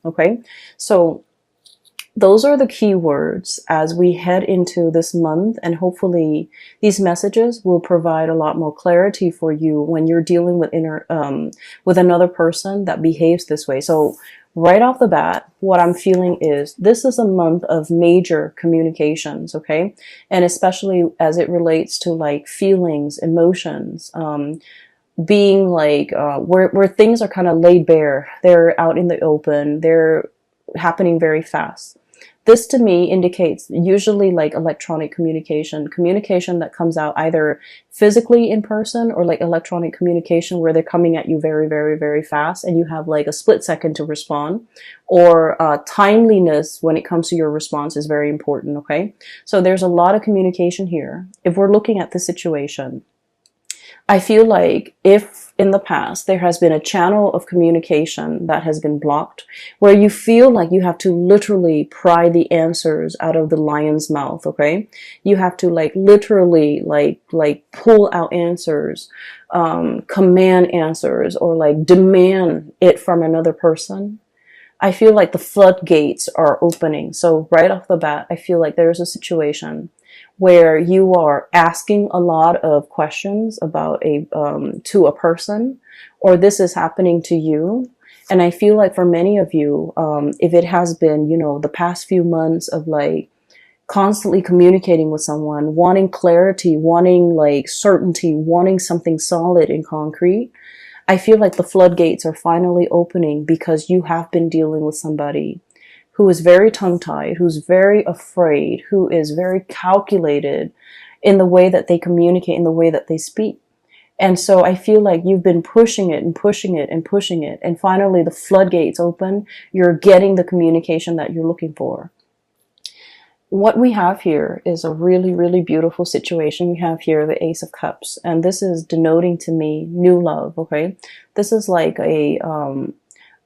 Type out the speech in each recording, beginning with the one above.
Okay, so those are the key words as we head into this month, and hopefully these messages will provide a lot more clarity for you when you're dealing with with another person that behaves this way. So right off the bat, what I'm feeling is this is a month of major communications, okay? And especially as it relates to like feelings, emotions, being like where things are kind of laid bare, they're out in the open, they're happening very fast. This to me indicates usually like electronic communication that comes out either physically in person or like electronic communication where they're coming at you very, very, very fast and you have like a split second to respond, or timeliness when it comes to your response is very important. Okay. So there's a lot of communication here. If we're looking at the situation, I feel like if in the past there has been a channel of communication that has been blocked, where you feel like you have to literally pry the answers out of the lion's mouth, okay? You have to like literally like pull out answers, command answers, or like demand it from another person. I feel like the floodgates are opening. So right off the bat, I feel like there's a situation where you are asking a lot of questions about to a person, or this is happening to you. And I feel like for many of you, if it has been, you know, the past few months of like constantly communicating with someone, wanting clarity, wanting like certainty, wanting something solid and concrete, I feel like the floodgates are finally opening because you have been dealing with somebody who is very tongue-tied, who's very afraid, who is very calculated in the way that they communicate, in the way that they speak. And so I feel like you've been pushing it and pushing it and pushing it. And finally the floodgates open. You're getting the communication that you're looking for. What we have here is a really, really beautiful situation. We have here the Ace of Cups, and this is denoting to me new love, okay? This is like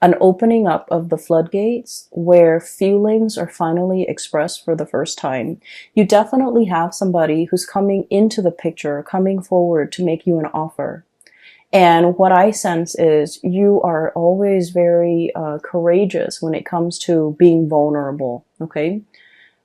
an opening up of the floodgates where feelings are finally expressed for the first time. You definitely have somebody who's coming into the picture, coming forward to make you an offer. And what I sense is you are always very courageous when it comes to being vulnerable, okay?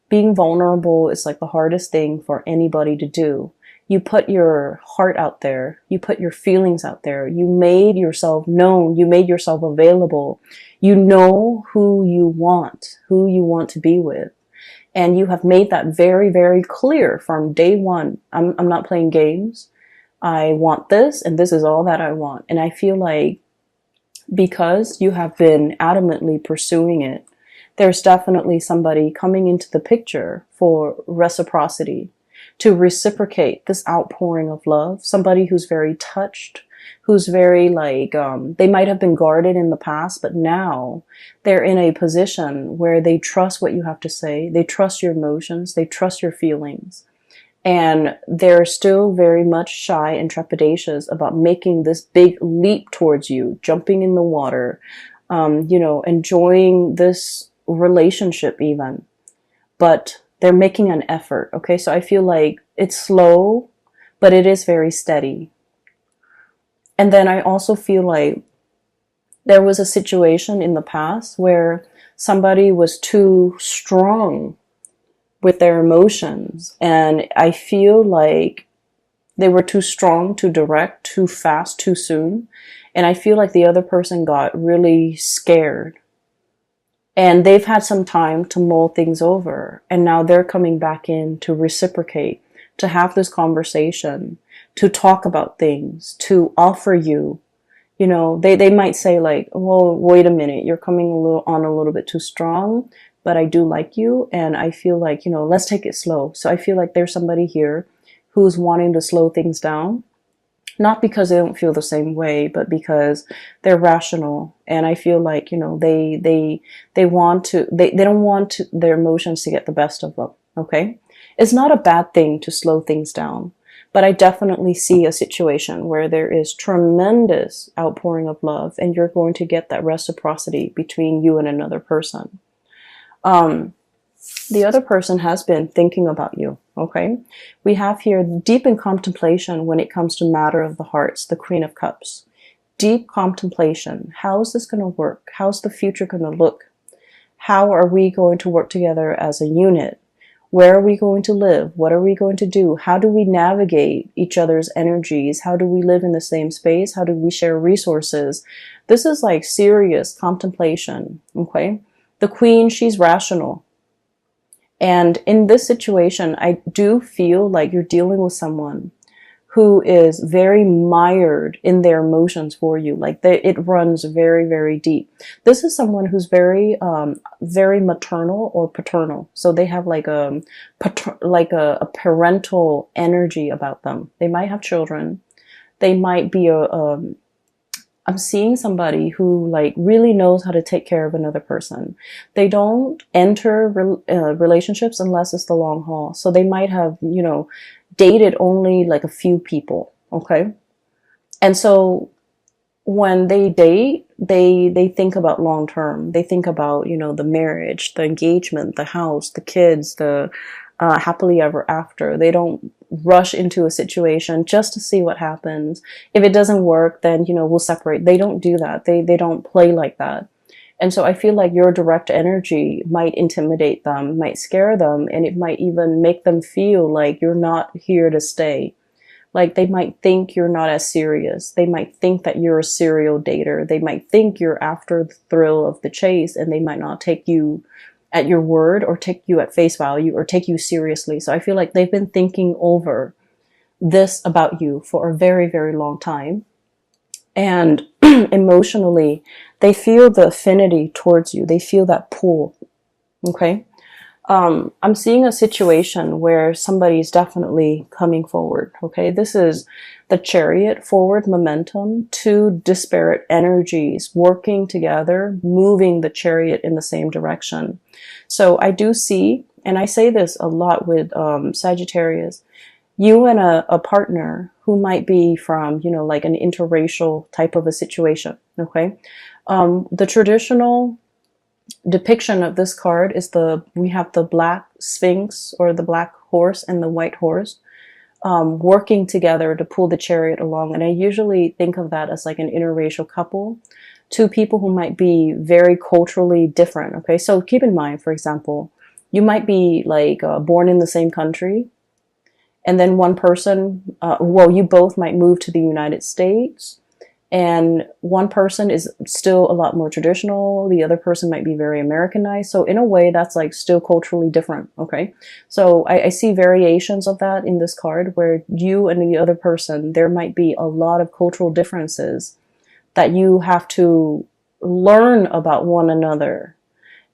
Being vulnerable is like the hardest thing for anybody to do. You put your heart out there. You put your feelings out there. You made yourself known. You made yourself available. You know who you want to be with. And you have made that very, very clear from day one. I'm not playing games. I want this, and this is all that I want. And I feel like because you have been adamantly pursuing it, there's definitely somebody coming into the picture for reciprocity, to reciprocate this outpouring of love. Somebody who's very touched, who's very like, they might have been guarded in the past, but now they're in a position where they trust what you have to say. They trust your emotions. They trust your feelings. And they're still very much shy and trepidatious about making this big leap towards you, jumping in the water, you know, enjoying this relationship even. But they're making an effort, okay? So I feel like it's slow, but it is very steady. And then I also feel like there was a situation in the past where somebody was too strong with their emotions. And I feel like they were too strong, too direct, too fast, too soon. And I feel like the other person got really scared. And they've had some time to mull things over. And now they're coming back in to reciprocate, to have this conversation, to talk about things, to offer you. You know, they might say like, well, wait a minute, you're coming a little bit too strong, but I do like you. And I feel like, you know, let's take it slow. So I feel like there's somebody here who's wanting to slow things down. Not because they don't feel the same way, but because they're rational. And I feel like, you know, they don't want their emotions to get the best of them. Okay. It's not a bad thing to slow things down, but I definitely see a situation where there is tremendous outpouring of love and you're going to get that reciprocity between you and another person. The other person has been thinking about you, okay? We have here deep in contemplation when it comes to matter of the hearts, the Queen of Cups. Deep contemplation. How is this going to work? How's the future going to look? How are we going to work together as a unit? Where are we going to live? What are we going to do? How do we navigate each other's energies? How do we live in the same space? How do we share resources? This is like serious contemplation, okay? The queen, she's rational. And in this situation, I do feel like you're dealing with someone who is very mired in their emotions for you. Like it runs very, very deep. This is someone who's very, very maternal or paternal. So they have like a parental energy about them. They might have children. They might be I'm seeing somebody who like really knows how to take care of another person. They don't enter relationships unless it's the long haul. So they might have, you know, dated only like a few people. Okay. And so when they date, they think about long term. They think about, you know, the marriage, the engagement, the house, the kids, the happily ever after. They don't rush into a situation just to see what happens. If it doesn't work, then, you know, we'll separate. They don't do that. They don't play like that. And so I feel like your direct energy might intimidate them, might scare them, and it might even make them feel like you're not here to stay. Like they might think you're not as serious. They might think that you're a serial dater. They might think you're after the thrill of the chase, and they might not take you at your word or take you at face value or take you seriously. So I feel like they've been thinking over this about you for a very, very long time. And emotionally, they feel the affinity towards you. They feel that pull. Okay. I'm seeing a situation where somebody's definitely coming forward. Okay. This is the Chariot, forward momentum, two disparate energies working together, moving the Chariot in the same direction. So I do see, and I say this a lot with Sagittarius, you and a partner who might be from, you know, like an interracial type of a situation. Okay. The traditional depiction of this card is we have the black sphinx or the black horse and the white horse working together to pull the chariot along. And I usually think of that as like an interracial couple, two people who might be very culturally different. Okay. So keep in mind, for example, you might be like born in the same country, and then one person, you both might move to the United States, and one person is still a lot more traditional. The other person might be very Americanized. So in a way, that's like still culturally different. Okay. So I see variations of that in this card where you and the other person, there might be a lot of cultural differences that you have to learn about one another.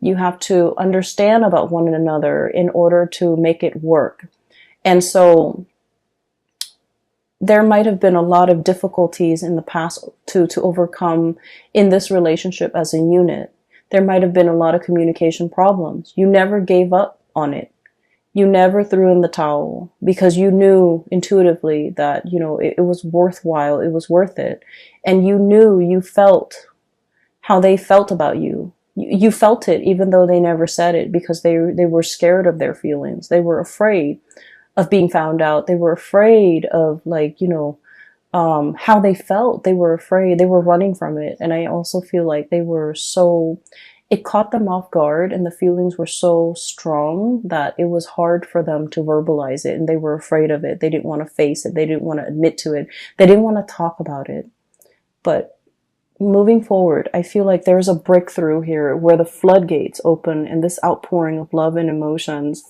You have to understand about one another in order to make it work. And so there might have been a lot of difficulties in the past to overcome in this relationship as a unit. There might have been a lot of communication problems. You never gave up on it. You never threw in the towel because you knew intuitively that, you know, it was worthwhile. It was worth it. And you felt how they felt about you. You felt it even though they never said it because they were scared of their feelings. They were afraid of being found out. They were afraid of, like, you know, how they felt. They were afraid. They were running from it. And I also feel like it caught them off guard, and the feelings were so strong that it was hard for them to verbalize it, and they were afraid of it. They didn't want to face it. They didn't want to admit to it. They didn't want to talk about it. But moving forward, I feel like there's a breakthrough here where the floodgates open, and this outpouring of love and emotions,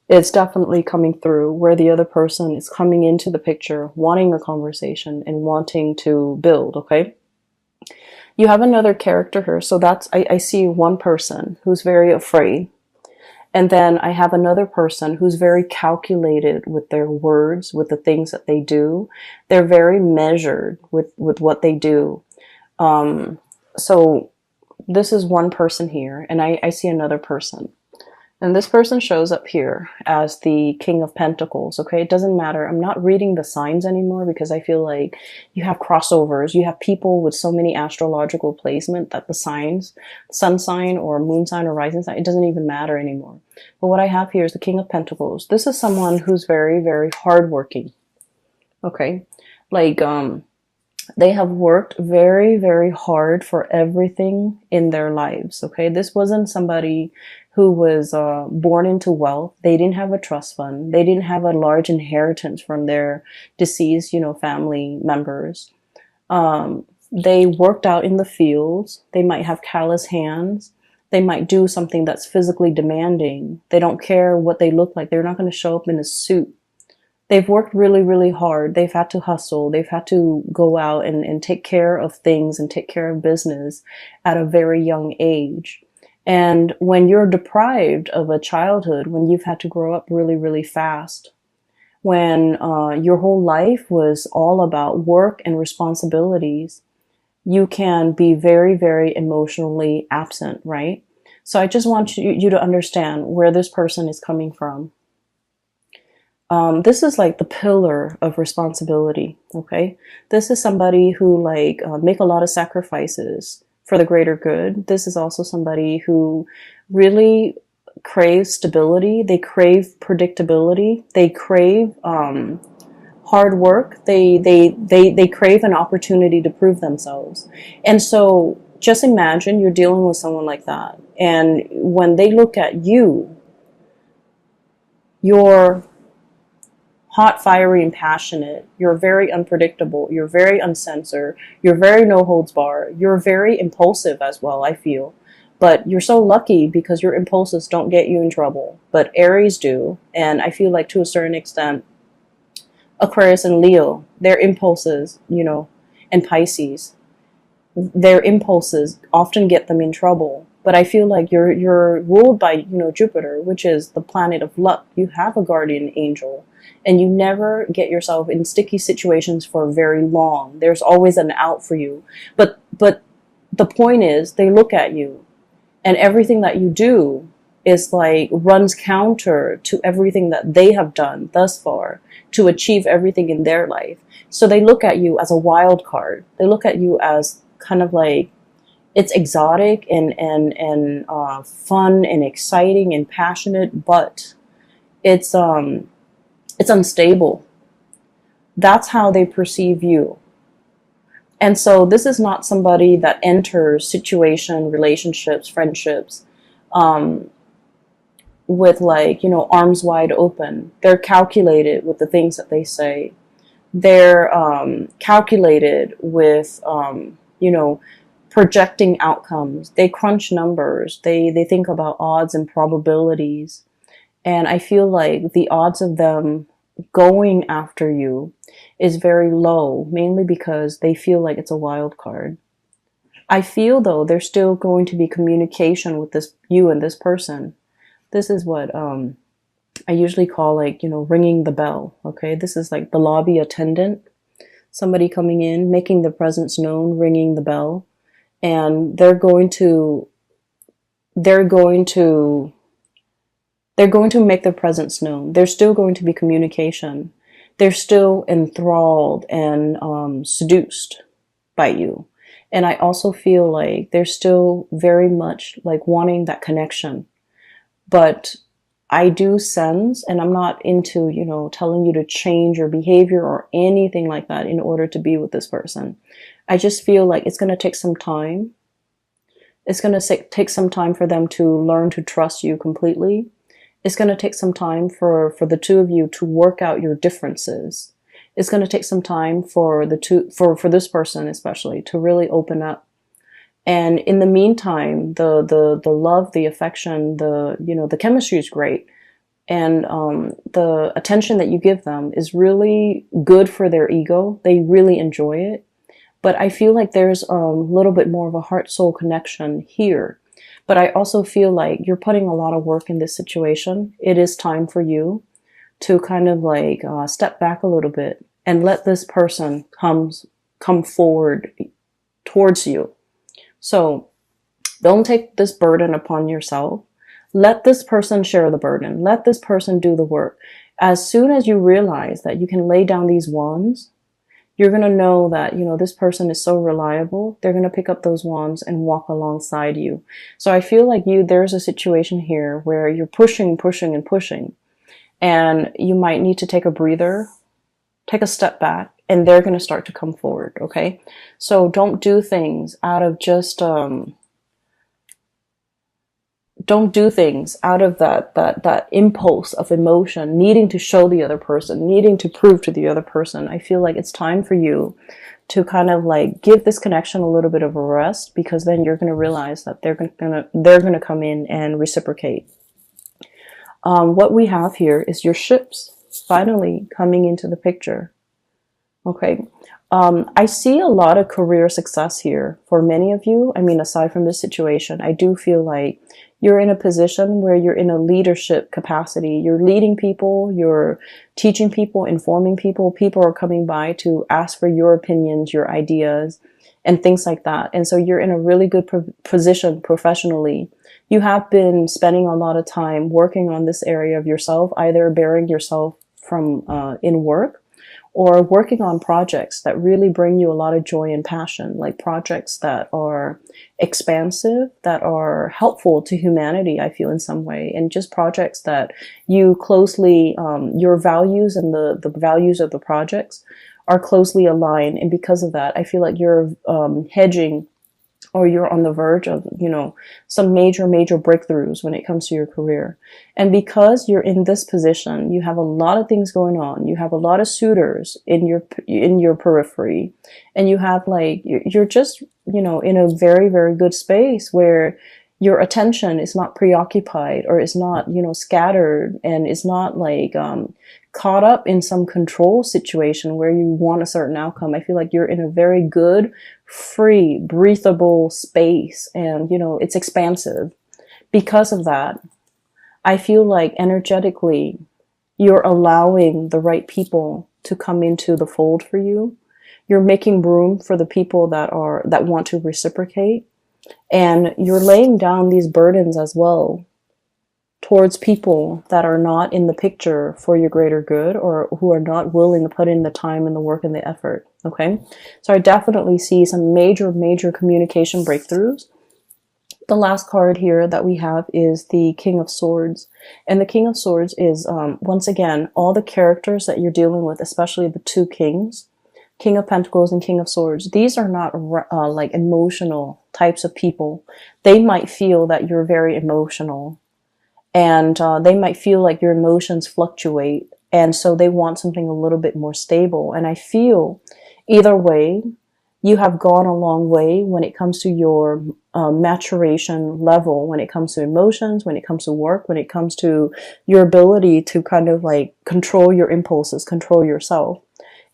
it's definitely coming through, where the other person is coming into the picture, wanting a conversation and wanting to build. Okay. You have another character here. So I see one person who's very afraid. And then I have another person who's very calculated with their words, with the things that they do. They're very measured with what they do. So this is one person here, and I see another person. And this person shows up here as the King of Pentacles, okay? It doesn't matter. I'm not reading the signs anymore because I feel like you have crossovers. You have people with so many astrological placement that the signs, sun sign or moon sign or rising sign, it doesn't even matter anymore. But what I have here is the King of Pentacles. This is someone who's very, very hardworking, okay? Like, They have worked very, very hard for everything in their lives. Okay. This wasn't somebody who was born into wealth. They didn't have a trust fund. They didn't have a large inheritance from their deceased, family members. They worked out in the fields. They might have callous hands. They might do something that's physically demanding. They don't care what they look like. They're not going to show up in a suit. They've worked really, really hard. They've had to hustle. They've had to go out and take care of things and take care of business at a very young age. And when you're deprived of a childhood, when you've had to grow up really, really fast, when your whole life was all about work and responsibilities, you can be very, very emotionally absent, right? So I just want you to understand where this person is coming from. This is like the pillar of responsibility, okay? This is somebody who make a lot of sacrifices for the greater good. This is also somebody who really craves stability. They crave predictability. They crave hard work. They crave an opportunity to prove themselves. And so just imagine you're dealing with someone like that. And when they look at you, you're hot, fiery, and passionate. You're very unpredictable. You're very uncensored. You're very no holds bar. You're very impulsive as well, I feel. But you're so lucky because your impulses don't get you in trouble. But Aries do. And I feel like to a certain extent, Aquarius and Leo, their impulses, and Pisces, their impulses often get them in trouble. But I feel like you're ruled by, Jupiter, which is the planet of luck. You have a guardian angel, and you never get yourself in sticky situations for very long. There's always an out for you. But the point is, they look at you, and everything that you do is runs counter to everything that they have done thus far to achieve everything in their life. So they look at you as a wild card. They look at you as kind of it's exotic and fun and exciting and passionate, but it's unstable. That's how they perceive you. And so this is not somebody that enters relationships, friendships, with arms wide open. They're calculated with the things that they say. They're calculated with, projecting outcomes. They crunch numbers. They think about odds and probabilities. And I feel like the odds of them going after you is very low, mainly because they feel like it's a wild card. I feel though there's still going to be communication with you and this person. This is what I usually call ringing the bell. Okay, this is like the lobby attendant, somebody coming in, making their presence known, ringing the bell, and they're going to make their presence known. There's still going to be communication. They're still enthralled and seduced by you. And I also feel like they're still very much wanting that connection. But I do sense, and I'm not into, telling you to change your behavior or anything like that in order to be with this person. I just feel like it's going to take some time. It's going to take some time for them to learn to trust you completely. It's going to take some time for the two of you to work out your differences. It's going to take some time for this person especially to really open up. And in the meantime, the love, the affection, the chemistry is great. And the attention that you give them is really good for their ego. They really enjoy it. But I feel like there's a little bit more of a heart-soul connection here. But I also feel like you're putting a lot of work in this situation. It is time for you to kind of step back a little bit and let this person come forward towards you. So don't take this burden upon yourself. Let this person share the burden. Let this person do the work. As soon as you realize that you can lay down these wands, you're going to know that, this person is so reliable. They're going to pick up those wands and walk alongside you. So I feel like there's a situation here where you're pushing, and you might need to take a breather, take a step back, and they're going to start to come forward. Okay. So don't do things out of just, don't do things out of that impulse of emotion, needing to show the other person, needing to prove to the other person. I feel like it's time for you to kind of like give this connection a little bit of a rest, because then you're going to realize that they're going to come in and reciprocate. What we have here is your ships finally coming into the picture. Okay. I see a lot of career success here for many of you. I mean, aside from this situation, I do feel like you're in a position where you're in a leadership capacity. You're leading people, you're teaching people, informing people. People are coming by to ask for your opinions, your ideas, and things like that. And so you're in a really good position professionally. You have been spending a lot of time working on this area of yourself, either bearing yourself from in work, or working on projects that really bring you a lot of joy and passion, like projects that are expansive, that are helpful to humanity, I feel, in some way, and just projects that you closely, your values and the values of the projects are closely aligned. And because of that, I feel like you're hedging, or you're on the verge of, some major breakthroughs when it comes to your career. And because you're in this position, you have a lot of things going on. You have a lot of suitors in your periphery, and you have you're just, in a very, very good space where your attention is not preoccupied, or is not, scattered, and is not caught up in some control situation where you want a certain outcome. I feel like you're in a very good, free, breathable space, and it's expansive. Because of that, I feel like energetically you're allowing the right people to come into the fold for you. You're making room for the people that want to reciprocate, and you're laying down these burdens as well towards people that are not in the picture for your greater good, or who are not willing to put in the time and the work and the effort. Okay. So I definitely see some major communication breakthroughs. The last card here that we have is the King of Swords. And the King of Swords is, once again, all the characters that you're dealing with, especially the two kings, King of Pentacles and King of Swords. These are not like emotional types of people. They might feel that you're very emotional, and they might feel like your emotions fluctuate, and so they want something a little bit more stable. And I feel either way, you have gone a long way when it comes to your maturation level, when it comes to emotions, when it comes to work, when it comes to your ability to kind of control your impulses, control yourself.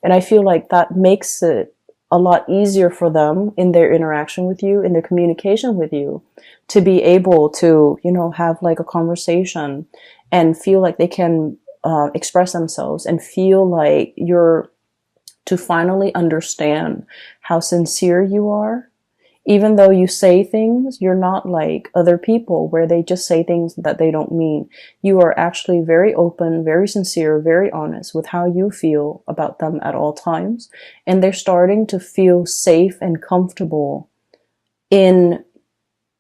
And I feel like that makes it a lot easier for them in their interaction with you, in their communication with you, to be able to, have a conversation and feel like they can express themselves, and feel like you're to finally understand how sincere you are. Even though you say things, you're not like other people where they just say things that they don't mean. You are actually very open, very sincere, very honest with how you feel about them at all times. And they're starting to feel safe and comfortable in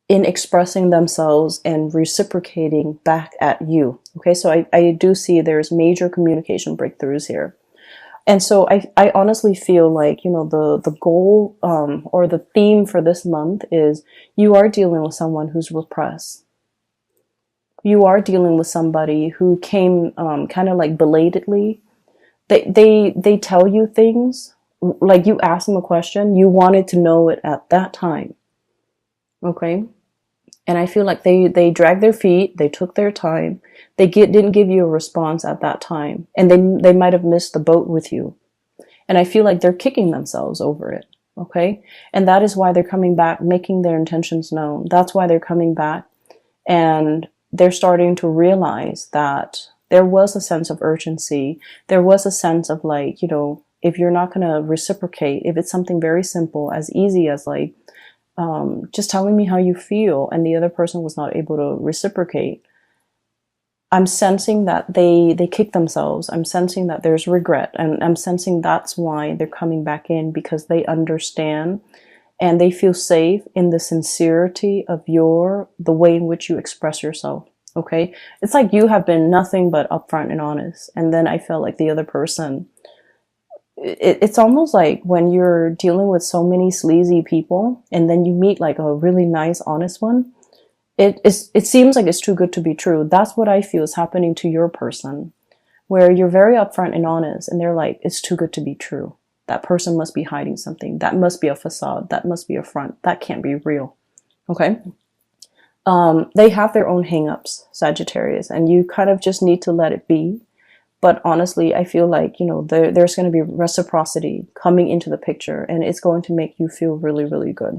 expressing themselves and reciprocating back at you. Okay, so I do see there's major communication breakthroughs here. And so I honestly feel like, the goal, or the theme for this month is you are dealing with someone who's repressed. You are dealing with somebody who came, kind of like belatedly. They tell you things, like you ask them a question, you wanted to know it at that time. Okay. And I feel like they dragged their feet, they took their time, didn't give you a response at that time, and they might have missed the boat with you. And I feel like they're kicking themselves over it, okay? And that is why they're coming back, making their intentions known. That's why they're coming back, and they're starting to realize that there was a sense of urgency. There was a sense of if you're not going to reciprocate, if it's something very simple, as easy as just telling me how you feel, and the other person was not able to reciprocate, I'm sensing that they kick themselves. I'm sensing that there's regret, and I'm sensing that's why they're coming back in, because they understand and they feel safe in the sincerity of the way in which you express yourself. Okay. It's like you have been nothing but upfront and honest. And then I felt like the other person it's almost like when you're dealing with so many sleazy people and then you meet like a really nice, honest one, it seems like it's too good to be true. That's what I feel is happening to your person, where you're very upfront and honest, and they're like, it's too good to be true. That person must be hiding something. That must be a facade. That must be a front. That can't be real. Okay? They have their own hangups, Sagittarius, and you kind of just need to let it be. But honestly, I feel like, there's going to be reciprocity coming into the picture, and it's going to make you feel really, really good.